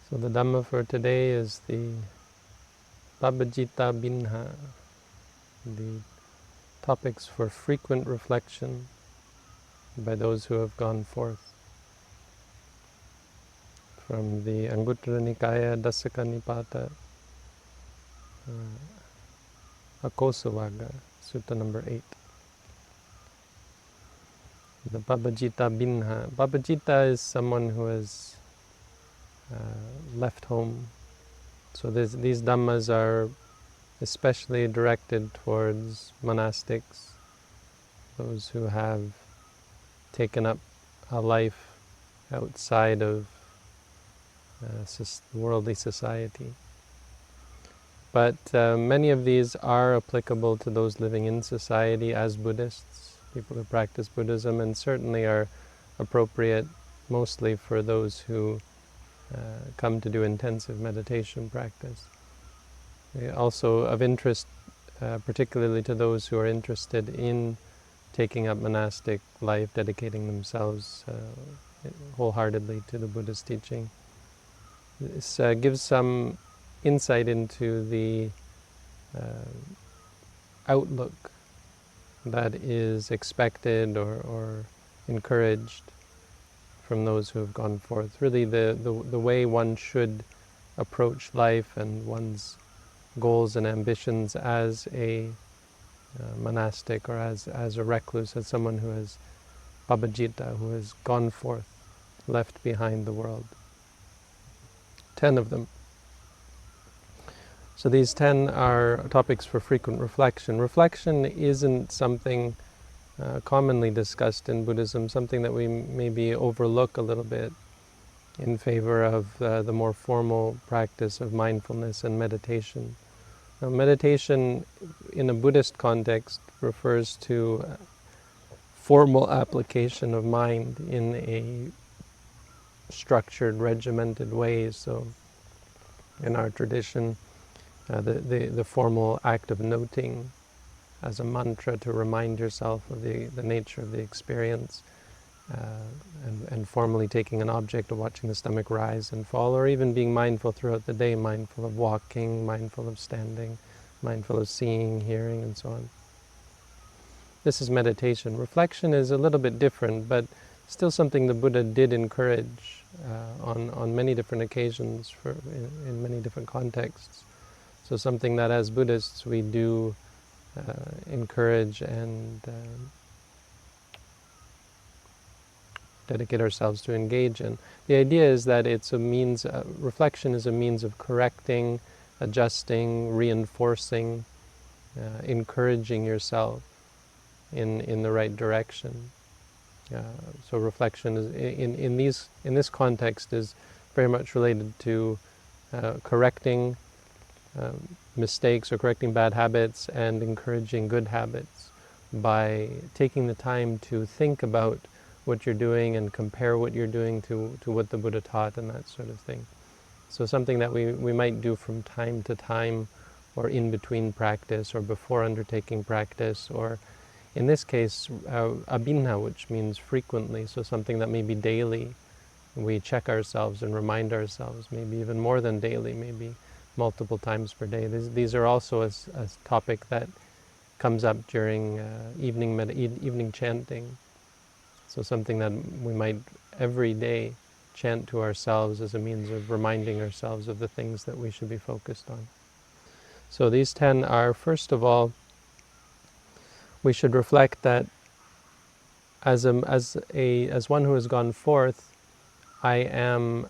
So the Dhamma for today is the Pabbajitābhinha, the topics for frequent reflection by those who have gone forth from the Anguttara Nikaya Dasaka Nipata Akosavagga, Sutta number 8. The Pabbajitābhinha. Pabbajita is someone who has left home. So these Dhammas are especially directed towards monastics, those who have taken up a life outside of worldly society. But many of these are applicable to those living in society as Buddhists, people who practice Buddhism, and certainly are appropriate mostly for those who come to do intensive meditation practice. Also of interest particularly to those who are interested in taking up monastic life, dedicating themselves wholeheartedly to the Buddha's teaching. This gives some insight into the outlook that is expected or encouraged from those who have gone forth. Really the way one should approach life and one's goals and ambitions as a monastic or as a recluse, as someone who has Pabbajita, who has gone forth, left behind the world. 10 of them. So these 10 are topics for frequent reflection. Reflection isn't something commonly discussed in Buddhism, something that we maybe overlook a little bit in favor of the more formal practice of mindfulness and meditation. Now, meditation in a Buddhist context refers to formal application of mind in a structured, regimented way. So in our tradition, the formal act of noting as a mantra to remind yourself of the nature of the experience, and formally taking an object of watching the stomach rise and fall, or even being mindful throughout the day, mindful of walking, mindful of standing, mindful of seeing, hearing, and so on. This is meditation. Reflection is a little bit different, but still something the Buddha did encourage on many different occasions in many different contexts. So something that as Buddhists we do encourage and dedicate ourselves to engage in. The idea is that it's a means, reflection is a means of correcting, adjusting, reinforcing, encouraging yourself in the right direction. So reflection is in this context is very much related to correcting mistakes or correcting bad habits and encouraging good habits by taking the time to think about what you're doing and compare what you're doing to what the Buddha taught and that sort of thing. So something that we might do from time to time, or in between practice, or before undertaking practice, or in this case, abhinha, which means frequently, so something that may be daily. We check ourselves and remind ourselves, maybe even more than daily, maybe multiple times per day. These are also a topic that comes up during evening chanting. So something that we might every day chant to ourselves as a means of reminding ourselves of the things that we should be focused on. So these 10 are, first of all, we should reflect that as one who has gone forth, I am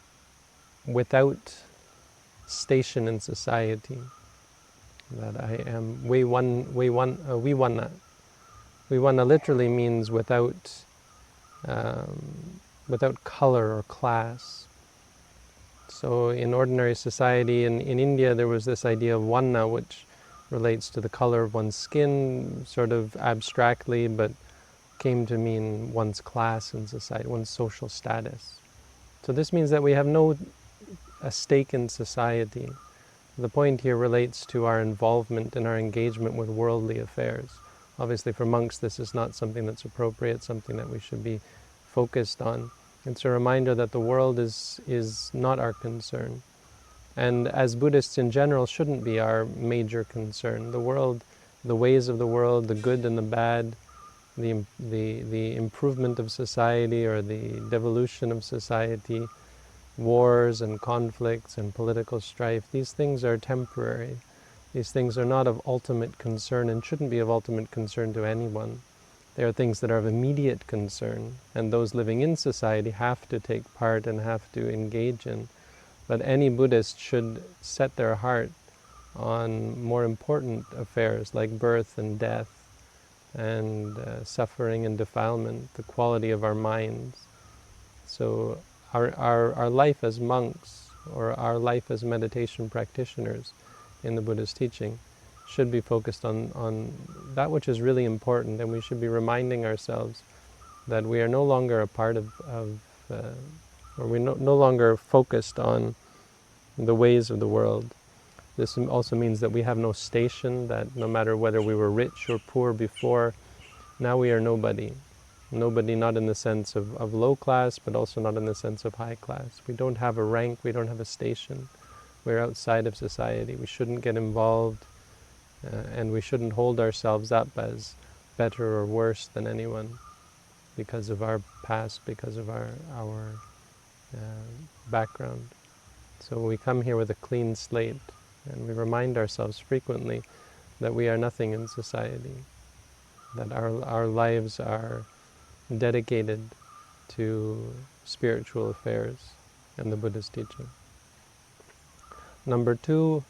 without station in society. That I am vivanna. Vivanna literally means without color or class. So in ordinary society, in India, there was this idea of vanna, which relates to the color of one's skin, sort of abstractly, but came to mean one's class in society, one's social status. So this means that we have a stake in society. The point here relates to our involvement and our engagement with worldly affairs. Obviously for monks this is not something that's appropriate, something that we should be focused on. It's a reminder that the world is not our concern. And as Buddhists in general shouldn't be our major concern. The world, the ways of the world, the good and the bad, the improvement of society or the devolution of society, wars and conflicts and political strife, these things are temporary. These things are not of ultimate concern and shouldn't be of ultimate concern to anyone. They are things that are of immediate concern, and those living in society have to take part and have to engage in. But any Buddhist should set their heart on more important affairs like birth and death and suffering and defilement, the quality of our minds. So our life as monks or our life as meditation practitioners in the Buddha's teaching should be focused on that which is really important, and we should be reminding ourselves that we are no longer a part of or we're no longer focused on the ways of the world. This also means that we have no station, that no matter whether we were rich or poor before, now we are nobody. Nobody not in the sense of low class, but also not in the sense of high class. We don't have a rank, we don't have a station. We're outside of society. We shouldn't get involved, and we shouldn't hold ourselves up as better or worse than anyone because of our past, because of our background. So we come here with a clean slate, and we remind ourselves frequently that we are nothing in society, that our lives are dedicated to spiritual affairs and the Buddha's teaching. Number 2,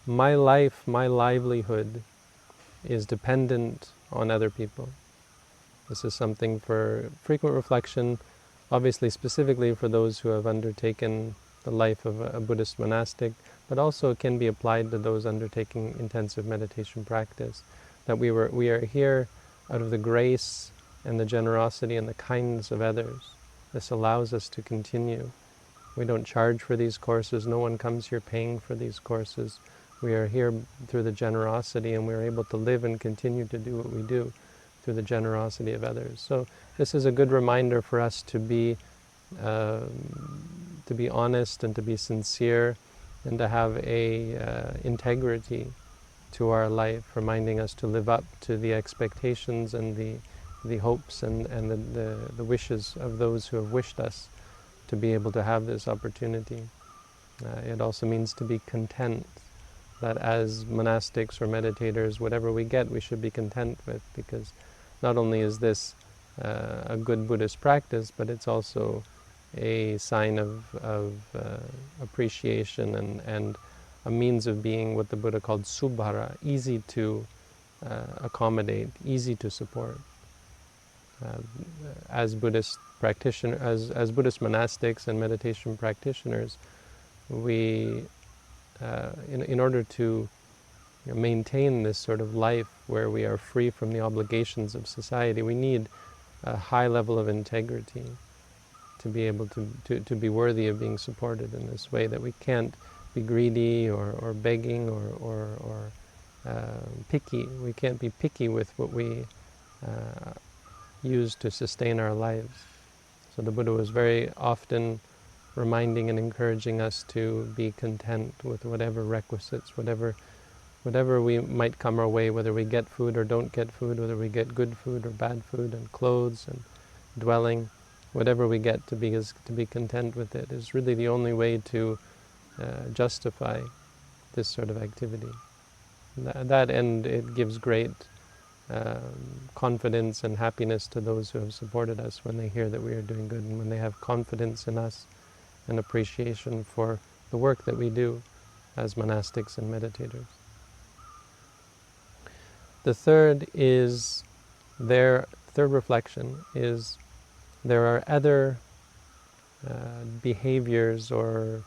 my life, my livelihood is dependent on other people. This is something for frequent reflection, obviously specifically for those who have undertaken the life of a Buddhist monastic, but also can be applied to those undertaking intensive meditation practice. That we are here out of the grace and the generosity and the kindness of others. This allows us to continue. We don't charge for these courses. No one comes here paying for these courses. We are here through the generosity, and we're able to live and continue to do what we do through the generosity of others. So this is a good reminder for us to be honest and to be sincere and to have a integrity to our life, reminding us to live up to the expectations and the hopes and the wishes of those who have wished us to be able to have this opportunity. It also means to be content, that as monastics or meditators, whatever we get, we should be content with, because not only is this a good Buddhist practice, but it's also a sign of appreciation and a means of being what the Buddha called subhara, easy to accommodate, easy to support. As Buddhist practitioners, as Buddhist monastics and meditation practitioners, we, in order to maintain this sort of life where we are free from the obligations of society, we need a high level of integrity to be able to be worthy of being supported in this way, that we can't be greedy or begging or picky. We can't be picky with what we use to sustain our lives. So the Buddha was very often reminding and encouraging us to be content with whatever requisites, whatever we might come our way, whether we get food or don't get food, whether we get good food or bad food, and clothes and dwelling, whatever we get, to be content with it is really the only way to justify this sort of activity. That end, it gives great confidence and happiness to those who have supported us when they hear that we are doing good, and when they have confidence in us and appreciation for the work that we do as monastics and meditators. The third reflection is there are other behaviors or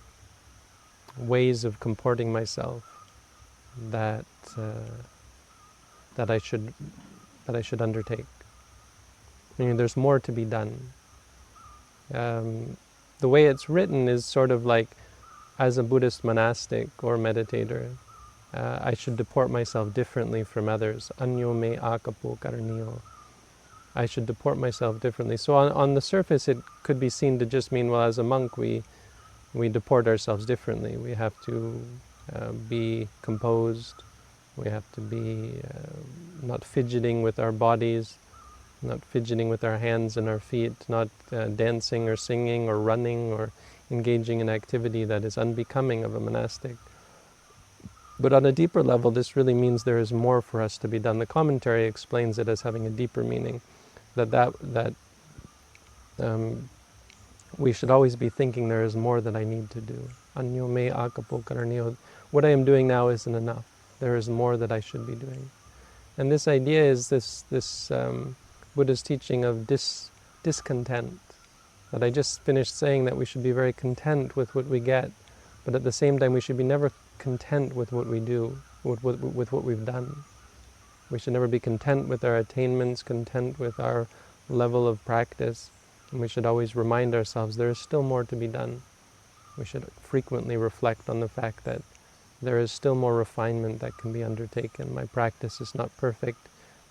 ways of comporting myself that I should undertake. Meaning there's more to be done. The way it's written is sort of like, as a Buddhist monastic or meditator, I should deport myself differently from others. Anyo me akapo karaniyo. I should deport myself differently. So on the surface it could be seen to just mean, well, as a monk we deport ourselves differently. We have to be composed, we have to be not fidgeting with our bodies, not fidgeting with our hands and our feet, not dancing or singing or running or engaging in activity that is unbecoming of a monastic. But on a deeper level, this really means there is more for us to be done. The commentary explains it as having a deeper meaning, that we should always be thinking there is more that I need to do. Anyo me akapo karanyo. What I am doing now isn't enough. There is more that I should be doing. And this idea is this Buddha's teaching of discontent. That I just finished saying that we should be very content with what we get, but at the same time we should be never content with what we do, with what we've done. We should never be content with our attainments, content with our level of practice, and we should always remind ourselves there is still more to be done. We should frequently reflect on the fact that there is still more refinement that can be undertaken. My practice is not perfect,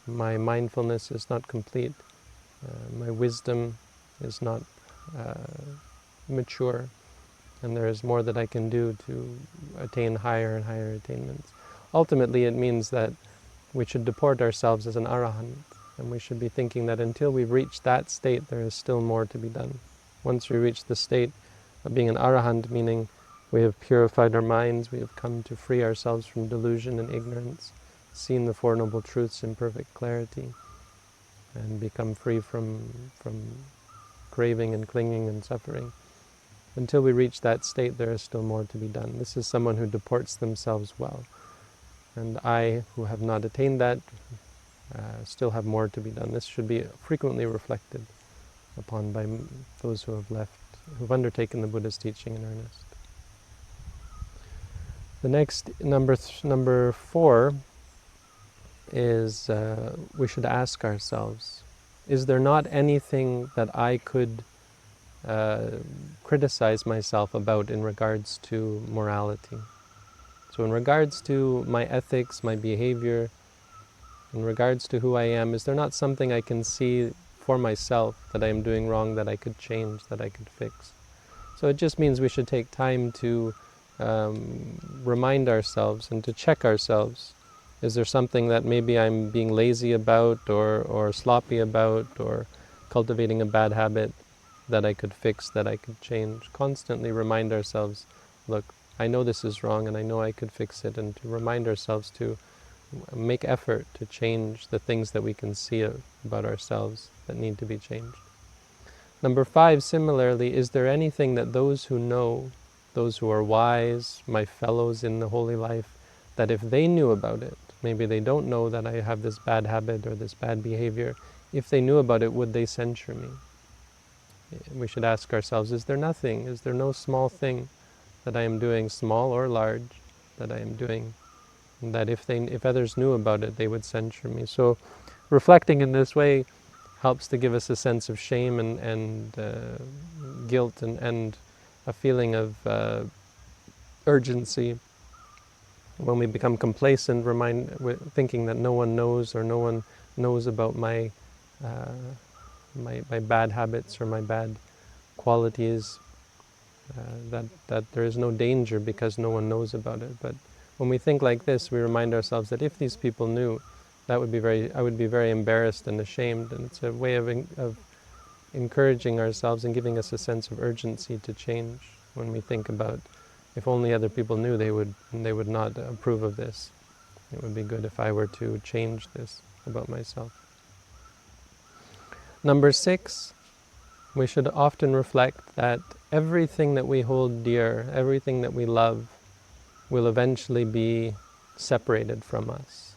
my mindfulness is not complete, my wisdom is not mature, and there is more that I can do to attain higher and higher attainments. Ultimately, it means that we should deport ourselves as an arahant, and we should be thinking that until we've reached that state, there is still more to be done. Once we reach the state of being an arahant, meaning we have purified our minds, we have come to free ourselves from delusion and ignorance, seen the Four Noble Truths in perfect clarity, and become free from craving and clinging and suffering. Until we reach that state, there is still more to be done. This is someone who deports themselves well. And I, who have not attained that, still have more to be done. This should be frequently reflected upon by those who have who've undertaken the Buddha's teaching in earnest. The next, number 4, is we should ask ourselves, is there not anything that I could criticize myself about in regards to morality? So in regards to my ethics, my behavior, in regards to who I am, is there not something I can see for myself that I am doing wrong that I could change, that I could fix? So it just means we should take time to remind ourselves and to check ourselves. Is there something that maybe I'm being lazy about or sloppy about or cultivating a bad habit that I could fix, that I could change? Constantly remind ourselves, look, I know this is wrong and I know I could fix it, and to remind ourselves to make effort to change the things that we can see about ourselves that need to be changed. Number 5, similarly, is there anything that those who know, those who are wise, my fellows in the holy life, that if they knew about it, maybe they don't know that I have this bad habit or this bad behavior, if they knew about it, would they censure me? We should ask ourselves, is there nothing, is there no small thing that I am doing, small or large, that I am doing, that if others knew about it, they would censure me? So reflecting in this way helps to give us a sense of shame and guilt and a feeling of urgency. When we become complacent, thinking that no one knows or no one knows about my bad habits or my bad qualities, that there is no danger because no one knows about it. But when we think like this, we remind ourselves that if these people knew, I would be very embarrassed and ashamed. And it's a way of encouraging ourselves and giving us a sense of urgency to change. When we think about, if only other people knew, they would not approve of this. It would be good if I were to change this about myself. Number 6, we should often reflect that everything that we hold dear, everything that we love, will eventually be separated from us.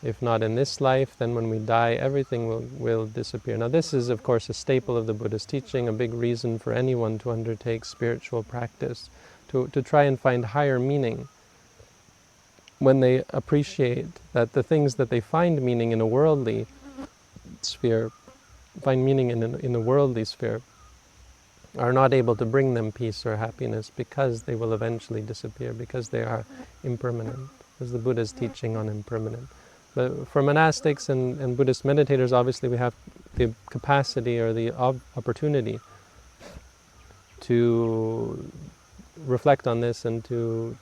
If not in this life, then when we die, everything will disappear. Now this is, of course, a staple of the Buddha's teaching, a big reason for anyone to undertake spiritual practice, to try and find higher meaning. When they appreciate that the things that they find meaning in a worldly sphere, find meaning in a worldly sphere, are not able to bring them peace or happiness because they will eventually disappear, because they are impermanent. As the Buddha's teaching on impermanence. But for monastics and Buddhist meditators, obviously we have the capacity or the opportunity to reflect on this and to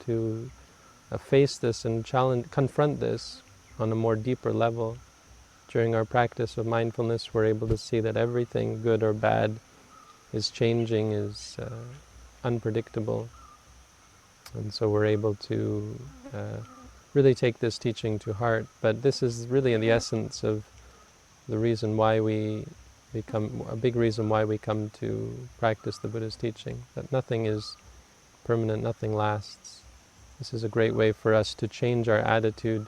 face this and confront this on a more deeper level. During our practice of mindfulness, we're able to see that everything, good or bad, is changing, is unpredictable. And so we're able to really take this teaching to heart. But this is really the essence of the reason why a big reason why we come to practice the Buddha's teaching, that nothing is permanent, nothing lasts. This is a great way for us to change our attitude.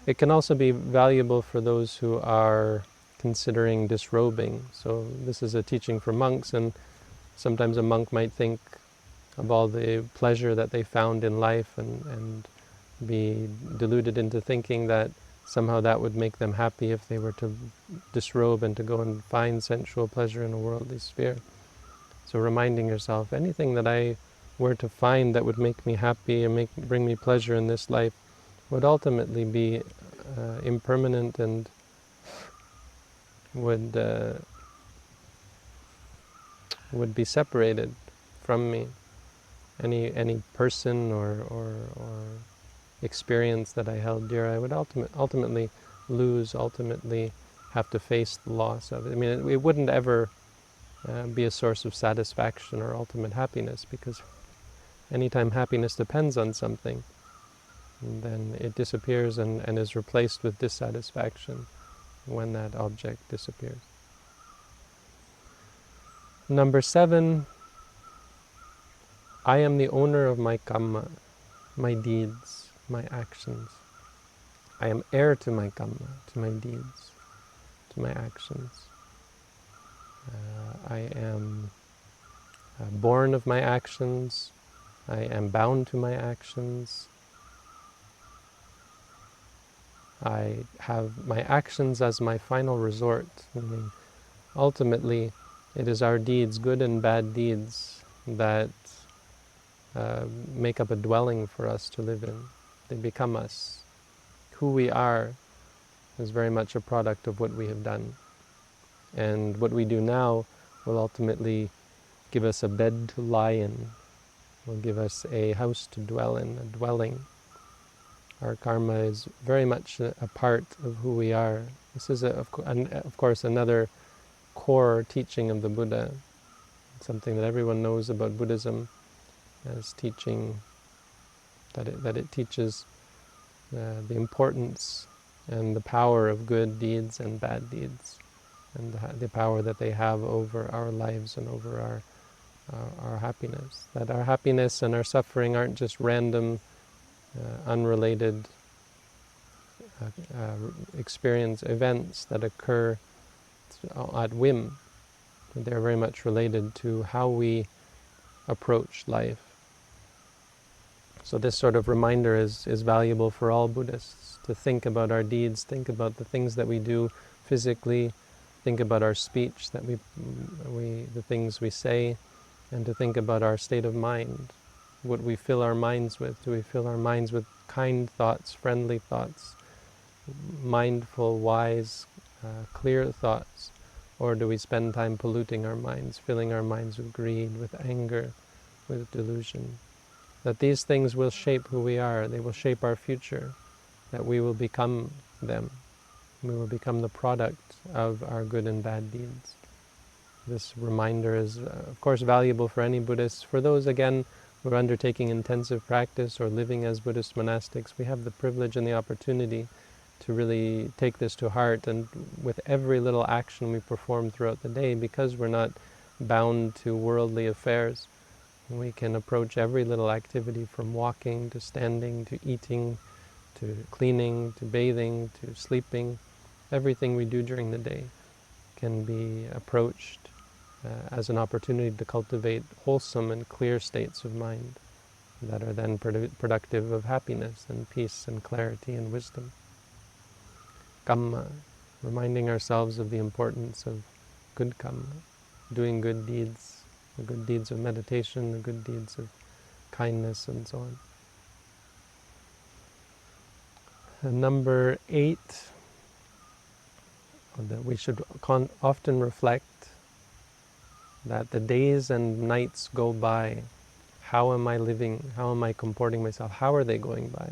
It can also be valuable for those who are considering disrobing. So this is a teaching for monks, and sometimes a monk might think of all the pleasure that they found in life and be deluded into thinking that somehow that would make them happy if they were to disrobe and to go and find sensual pleasure in a worldly sphere. So reminding yourself, anything that I were to find that would make me happy and bring me pleasure in this life would ultimately be impermanent and would be separated from me. Any person or experience that I held dear, I would ultimately lose, ultimately have to face the loss of it. I mean, it wouldn't ever be a source of satisfaction or ultimate happiness, because anytime happiness depends on something, then it disappears and is replaced with dissatisfaction when that object disappears. Number 7, I am the owner of my kamma, my deeds, my actions. I am heir to my kamma, to my deeds, to my actions. I am born of my actions. I am bound to my actions. I have my actions as my final resort. Meaning, ultimately, it is our deeds, good and bad deeds, that make up a dwelling for us to live in. They become us. Who we are is very much a product of what we have done. And what we do now will ultimately give us a bed to lie in, will give us a house to dwell in, a dwelling. Our karma is very much a part of who we are. This is, of course, another core teaching of the Buddha, something that everyone knows about Buddhism as teaching, that it teaches the importance and the power of good deeds and bad deeds, and the power that they have over our lives and over our happiness. That our happiness and our suffering aren't just random, unrelated events that occur at whim. They're very much related to how we approach life. So this sort of reminder is valuable for all Buddhists, to think about our deeds, think about the things that we do physically, think about our speech, that the things we say, and to think about our state of mind, what we fill our minds with. Do we fill our minds with kind thoughts, friendly thoughts, mindful, wise, clear thoughts? Or do we spend time polluting our minds, filling our minds with greed, with anger, with delusion? That these things will shape who we are, they will shape our future, that we will become them. We will become the product of our good and bad deeds. This reminder is, of course, valuable for any Buddhist. For those, again, who are undertaking intensive practice or living as Buddhist monastics, we have the privilege and the opportunity to really take this to heart, and with every little action we perform throughout the day, because we're not bound to worldly affairs, we can approach every little activity, from walking to standing to eating to cleaning to bathing to sleeping. Everything we do during the day can be approached as an opportunity to cultivate wholesome and clear states of mind that are then productive of happiness and peace and clarity and wisdom. Kamma, reminding ourselves of the importance of good kamma, doing good deeds, the good deeds of meditation, the good deeds of kindness, and so on. Number 8, that we should often reflect that the days and nights go by. How am I living? How am I comporting myself? How are they going by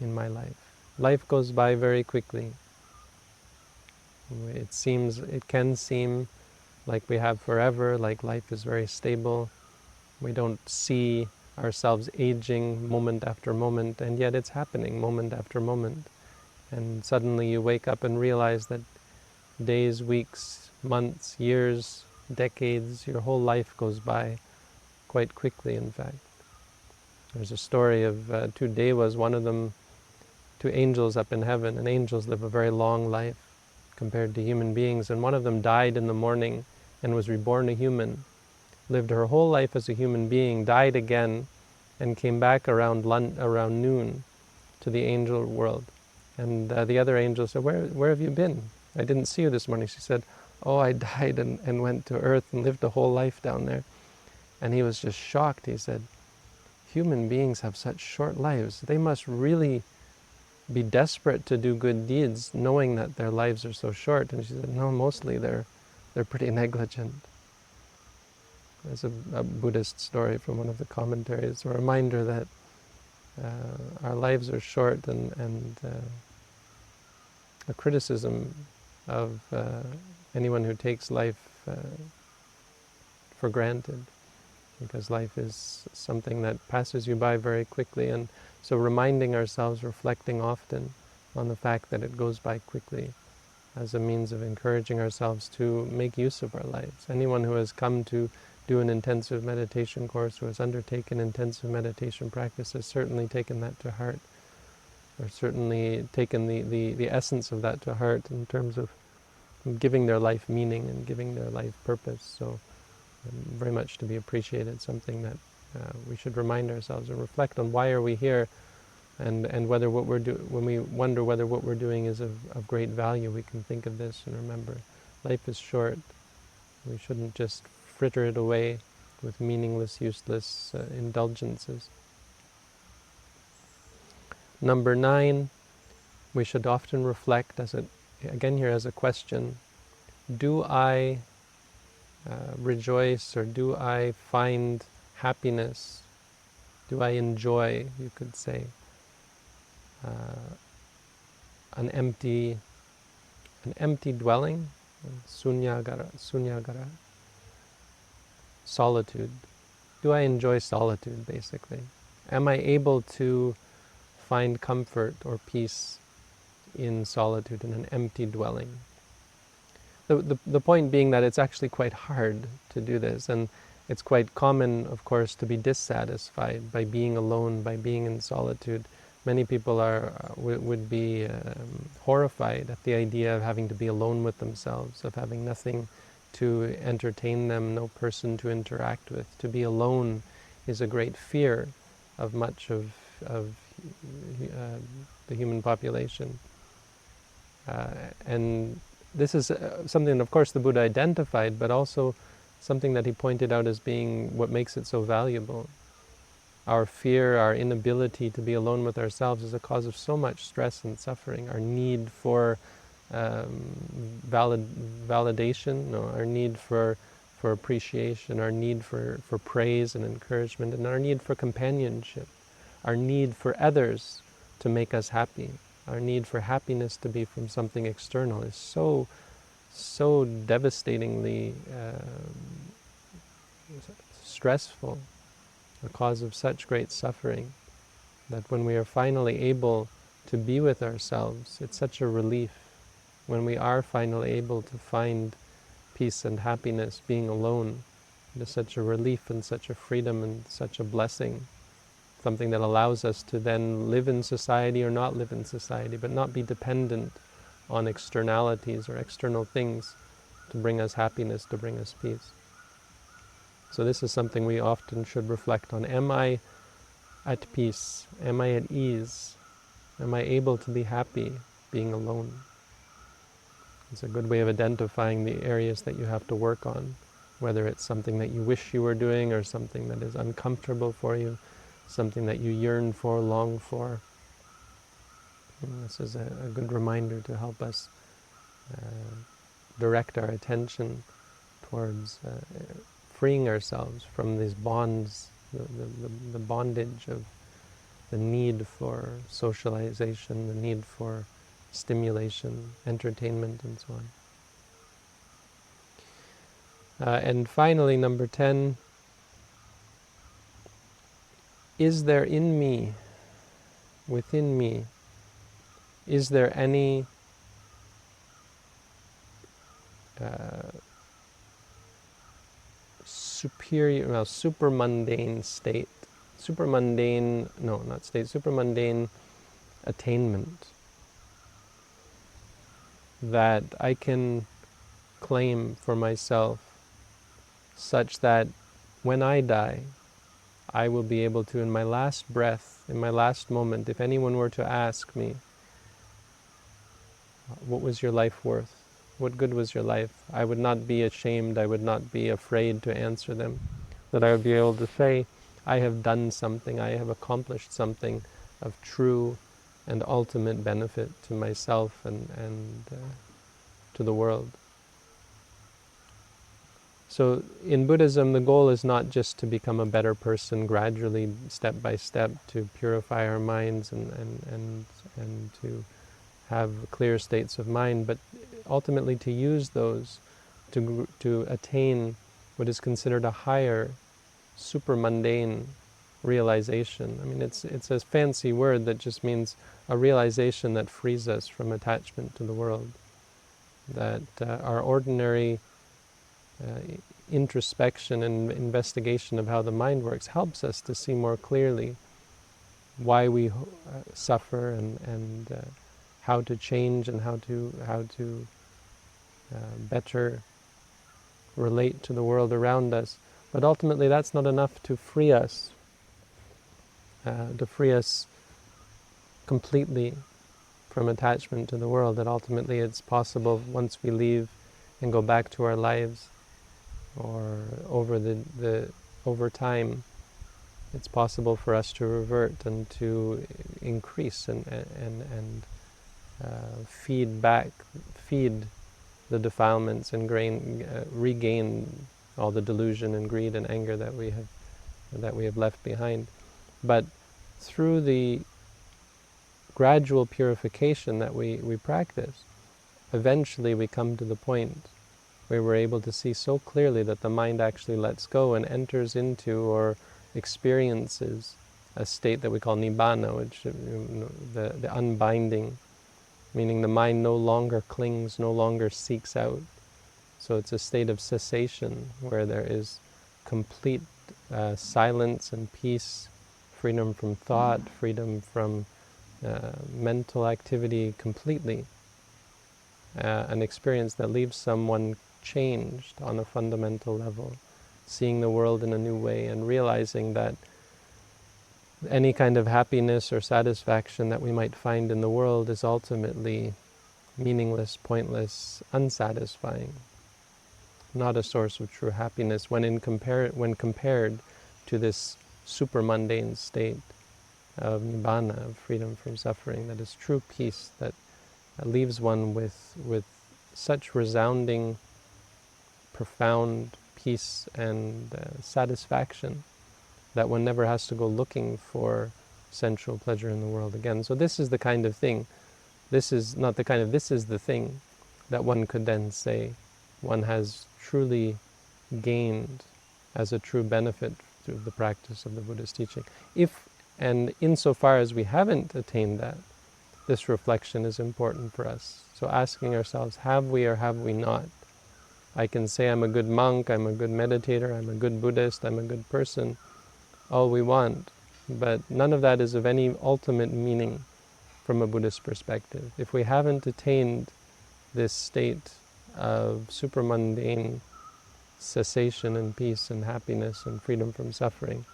in my life? Life goes by very quickly. It can seem like we have forever, like life is very stable. We don't see ourselves aging moment after moment, and yet it's happening moment after moment. And suddenly you wake up and realize that days, weeks, months, years, decades, your whole life goes by quite quickly, in fact. There's a story of 2 devas, one of them, 2 angels up in heaven, and angels live a very long life compared to human beings, and one of them died in the morning and was reborn a human, lived her whole life as a human being, died again, and came back around noon to the angel world. And the other angel said, where have you been? I didn't see you this morning. She said, oh, I died and went to earth and lived a whole life down there. And he was just shocked. He said, human beings have such short lives. They must really be desperate to do good deeds, knowing that their lives are so short. And she said, no, mostly they're pretty negligent. There's a Buddhist story from one of the commentaries, a reminder that our lives are short, and a criticism of anyone who takes life for granted, because life is something that passes you by very quickly. And so reminding ourselves, reflecting often on the fact that it goes by quickly as a means of encouraging ourselves to make use of our lives. Anyone who has come to do an intensive meditation course, who has undertaken intensive meditation practice, has certainly taken that to heart, or certainly taken the essence of that to heart in terms of giving their life meaning and giving their life purpose. So very much to be appreciated, something that we should remind ourselves and reflect on. Why are we here? And whether what we're when we wonder whether what we're doing is of great value, we can think of this and remember, life is short. We shouldn't just fritter it away with meaningless, useless indulgences. Number 9, we should often reflect, again here as a question, do I rejoice, or do I find happiness? Do I enjoy, you could say, an empty dwelling, sunyagara, solitude? Do I enjoy solitude, basically? Am I able to find comfort or peace in solitude, in an empty dwelling? The point being that it's actually quite hard to do this, and it's quite common, of course, to be dissatisfied by being alone, by being in solitude. Many people would be horrified at the idea of having to be alone with themselves, of having nothing to entertain them, no person to interact with. To be alone is a great fear of much of the human population. And this is something, of course, the Buddha identified, but also something that he pointed out as being what makes it so valuable. Our fear, our inability to be alone with ourselves is a cause of so much stress and suffering. Our need for validation, our need for appreciation, our need for praise and encouragement, and our need for companionship, our need for others to make us happy, our need for happiness to be from something external is so devastatingly stressful, a cause of such great suffering, that when we are finally able to be with ourselves, it's such a relief. When we are finally able to find peace and happiness being alone, it is such a relief and such a freedom and such a blessing, something that allows us to then live in society or not live in society, but not be dependent on externalities or external things to bring us happiness, to bring us peace. So this is something we often should reflect on. Am I at peace? Am I at ease? Am I able to be happy being alone? It's a good way of identifying the areas that you have to work on, whether it's something that you wish you were doing or something that is uncomfortable for you, something that you yearn for, long for. And this is a good reminder to help us direct our attention towards freeing ourselves from these bonds, the bondage of the need for socialization, the need for stimulation, entertainment, and so on. And finally, number 10, is there in me, within me, is there any supermundane state, supermundane attainment that I can claim for myself, such that when I die, I will be able to, in my last breath, in my last moment, if anyone were to ask me, what was your life worth? What good was your life? I would not be ashamed, I would not be afraid to answer them. That I would be able to say, I have done something, I have accomplished something of true and ultimate benefit to myself and to the world. So in Buddhism, the goal is not just to become a better person gradually, step by step, to purify our minds and to have clear states of mind, but ultimately to use those to attain what is considered a higher, supermundane realization. I mean, it's a fancy word that just means a realization that frees us from attachment to the world. That our ordinary introspection and investigation of how the mind works helps us to see more clearly why we suffer and how to change and how to better relate to the world around us. But ultimately, that's not enough to free us completely from attachment to the world. That ultimately, it's possible once we leave and go back to our lives, or over time, it's possible for us to revert and to increase and feed the defilements and regain all the delusion and greed and anger that we have left behind. But through the gradual purification that we practice, eventually we come to the point where we're able to see so clearly that the mind actually lets go and enters into or experiences a state that we call nibbana, which the unbinding, meaning the mind no longer clings, no longer seeks out. So it's a state of cessation where there is complete silence and peace, freedom from thought, freedom from mental activity completely. An experience that leaves someone changed on a fundamental level, seeing the world in a new way and realizing that any kind of happiness or satisfaction that we might find in the world is ultimately meaningless, pointless, unsatisfying, not a source of true happiness when compared to this supermundane state of nibbana, of freedom from suffering, that is true peace, that leaves one with such resounding, profound peace and satisfaction that one never has to go looking for sensual pleasure in the world again. So this is the kind of thing, this is the thing that one could then say one has truly gained as a true benefit through the practice of the Buddha's teaching. If and insofar as we haven't attained that, this reflection is important for us. So asking ourselves, have we or have we not? I can say I'm a good monk, I'm a good meditator, I'm a good Buddhist, I'm a good person, all we want, but none of that is of any ultimate meaning from a Buddhist perspective. If we haven't attained this state of supermundane cessation and peace and happiness and freedom from suffering,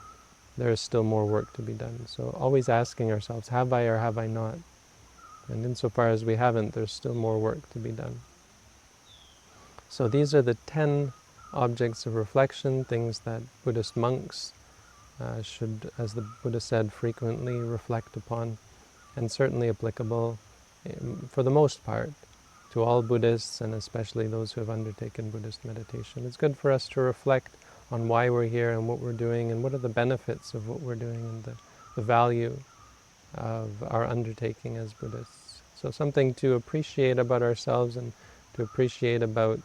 there is still more work to be done. So always asking ourselves, have I or have I not? And insofar as we haven't, there's still more work to be done. So these are the 10 objects of reflection, things that Buddhist monks should, as the Buddha said, frequently reflect upon. and certainly applicable for the most part to all Buddhists, and especially those who have undertaken Buddhist meditation. It's good for us to reflect on why we're here and what we're doing and what are the benefits of what we're doing and the value of our undertaking as Buddhists. So something to appreciate about ourselves and to appreciate about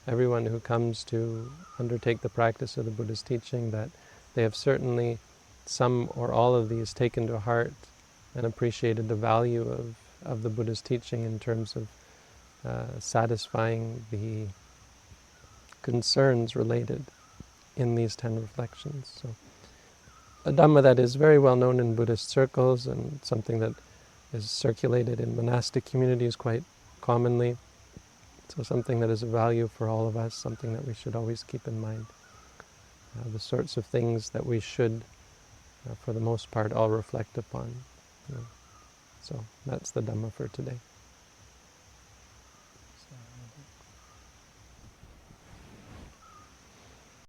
everyone who comes to undertake the practice of the Buddhist teaching, that they have certainly some or all of these taken to heart and appreciated the value of the Buddhist teaching in terms of satisfying the concerns related in these 10 reflections. So a Dhamma that is very well known in Buddhist circles and something that is circulated in monastic communities quite commonly. So something that is of value for all of us, something that we should always keep in mind. The sorts of things that we should, for the most part, all reflect upon. You know. So that's the Dhamma for today.